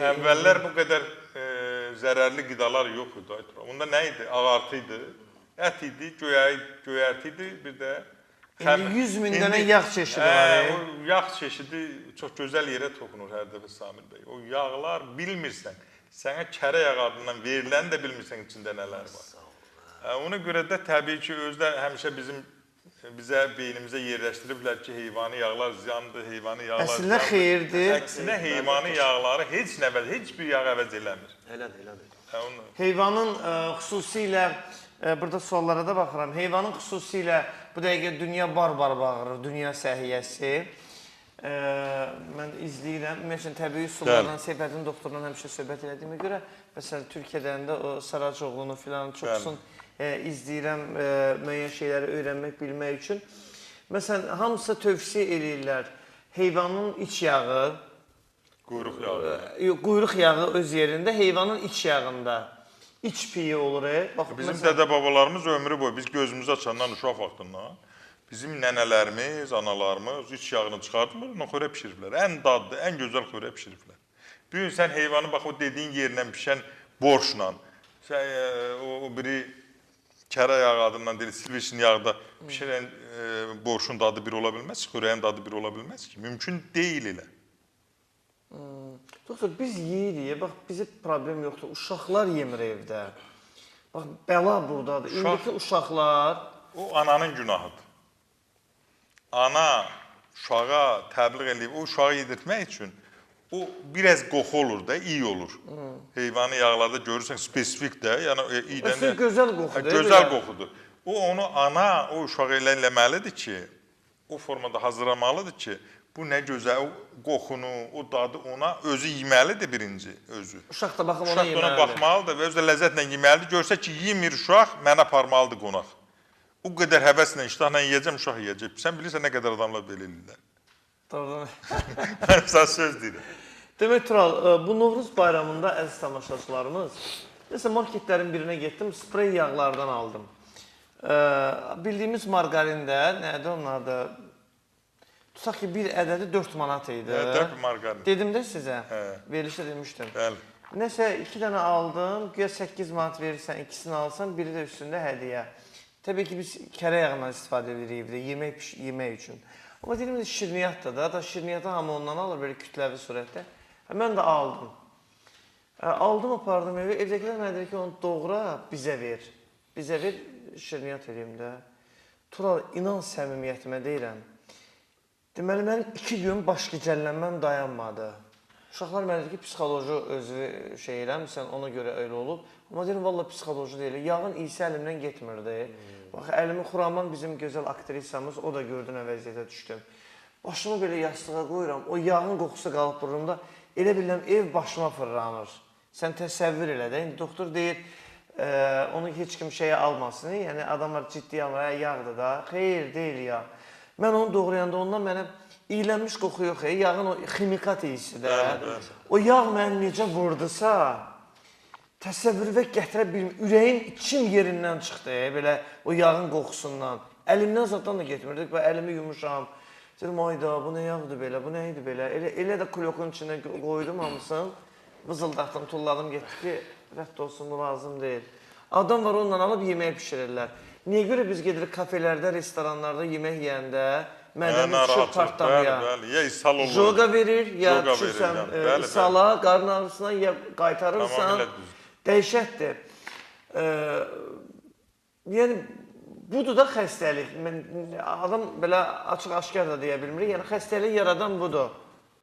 Əvvəllər bu qədər zərərli qidalar yox idi. Onda nə idi? Ağartı idi, ət idi, göyərti idi, bir də... İndi 100 min dənə yağ çeşidi var. O yağ çeşidi çox gözəl yerə toxunur hər dəfə Samir bəy. O yağlar bilmirsən, sənə kərə yağı adından veriləni də bilmirsən içində nələr var. Ona görə də təbii ki, özdə həmişə bizə beynimizə yerləşdiriblər ki, heyvani yağlar ziyandır, heyvani yağlar ziyandır. Əslində xeyirdir. Əksinə heyvani yağları heç bir yağ əvəz eləmir. Elədir. Heyvanın xüsusilə, burada suallara da baxıram, heyvanın xüsusilə bu dəqiqə dünya barbar bağırır, dünya səhiyyəsi. Mən izləyirəm, məsələn, təbii sulardan, Seyfəddin doktorla həmişə söhbət elədiyimə görə, məsələn, Türkiyədən də o Saracoğlunu filan çoxsun izləyirəm, müəyyən şeyləri öyrənmək, bilmək üçün. Məsələn, hamısı tövsiyə eləyirlər, heyvanın iç yağı, quyruq yağı öz yerində, heyvanın iç yağında, iç piyi olur. Bizim dədə-babalarımız ömrü boyu, biz gözümüzü açandan uşaq vaxtından, bizim nənələrimiz, analarımız iç yağını çıxardırlar, ona xörə pişiriblər. Ən dadlı, ən gözəl xörə pişiriblər. Bir gün sən heyvanı, bax, o dediyin yerindən pişən borşla, o biri kərə yağı adından deyil, silveçin yağda pişirən borşun dadı bir ola bilməz ki, xörəyin dadı bir ola bilməz ki, mümkün deyil elə. Doktor, biz yeyirik, bax, bizə problem yoxdur, uşaqlar yemir evdə. Bax, bəla buradadır, indiki uşaqlar... O, ananın günahıdır. Ana uşağa təbliğ eləyib, o uşağı yedirtmək üçün o biraz qoxu olur da, iyi olur. Heyvani yağlarda görürsən, spesifik də, yəni iydən... Əslində gözəl qoxudur. Gözəl qoxudur. O, onu ana o uşağı elə eləməlidir ki, o formada hazırlamalıdır ki, bu nə gözəl, o qoxunu, o dadı ona özü yeməlidir birinci, özü. Uşaq da baxım ona yeməlidir. Uşaq da ona baxmalıdır və özü də ləzzətlə yeməlidir. Görsə ki, yemir uşaq, mənə aparmalıdır qonaq. O qədər həvəslə, iştahla yiyəcəm, uşaq yiyəcək. Sən bilirsən nə qədər adamlar belə eləyirlər. Doğrudan. Mən sən söz deyirəm. Demək, Tural, bu Novruz bayramında əziz tamaşaçılarımız, nəsə marketlərin birinə getdim, sprey yağlardan aldım. Bildiyimiz margarində, nədir onlar da, tutaq ki, bir ədədi 4 manat idi. 4 margarin. Dedim də sizə, verilişdə demişdim. Nəsə, 2 dənə aldım, güya 8 manat verirsən, ikisini alsan, biri də üstündə hədiyyə. Təbii ki, biz kərə yağından istifadə edirik evdə, yemək üçün. Amma deyilimiz şirniyyatdır da, şirniyyatı hamı ondan alır, belə kütləvi surətdə. Mən də aldım. Aldım, apardım evi, evdəkilər mənə deyir ki, onu doğra, bizə ver. Bizə ver, şirniyyat edeyim də. Tural, inan səmimiyyətimə deyirəm. Deməli, mənim 2 gün baş gicəllənməm dayanmadı. Uşaqlar mənə deyir ki, psixoloji özü şey eləmirsən, ona görə öyle olub. Amma deyirəm, valla psixoloji deyil. Yağın iyisi əlimdən getmirdi. Bax, Əlimi Xuraman bizim gözəl aktrisamız, o da gördü nə vəziyyətə düşdüm. Başımı belə yastığa qoyuram, o yağın qoxusu qalıb burnumda. Elə bilirəm, ev başıma fırlanır. Sən təsəvvür elə də. İndi doktor deyir, onu heç kim şeyə almasın. Yəni, adamlar ciddi alır, yağdır da. Xeyr, deyil yağ. Mən onu doğrayanda ondan mənə iyilənmiş qoxu yox, yağın o ximikat iyisi də. O yağ məni necə vurdusa, təsəvvürə gətirə bilmir. Ürəyin içim yerindən çıxdı, belə o yağın qoxusundan. Əlimdən zaten da getmirdik və əlimi yumuşam. Dedim, ayda, bu nə yağdır belə, bu nə idi belə. Elə də kulokun içində qoydum hamısını, vızıldatdım, tulladım, getdi ki, rədd olsun, bu lazım deyil. Adam var, onunla alıb yemək pişirirlər. Niyə görə biz gedirik kafelərdə, restoranlarda yemək yeyəndə, mədəni düşür partlamaya. Ya ishal olur. Joga verir, ya düşürsən ishala, qarın ağrısına, ya qaytarırsan. Dəhşətdir. Yəni, budur da xəstəlik. Adam belə açıq-aşkar da deyə bilmirik. Yəni, xəstəlik yaradan budur.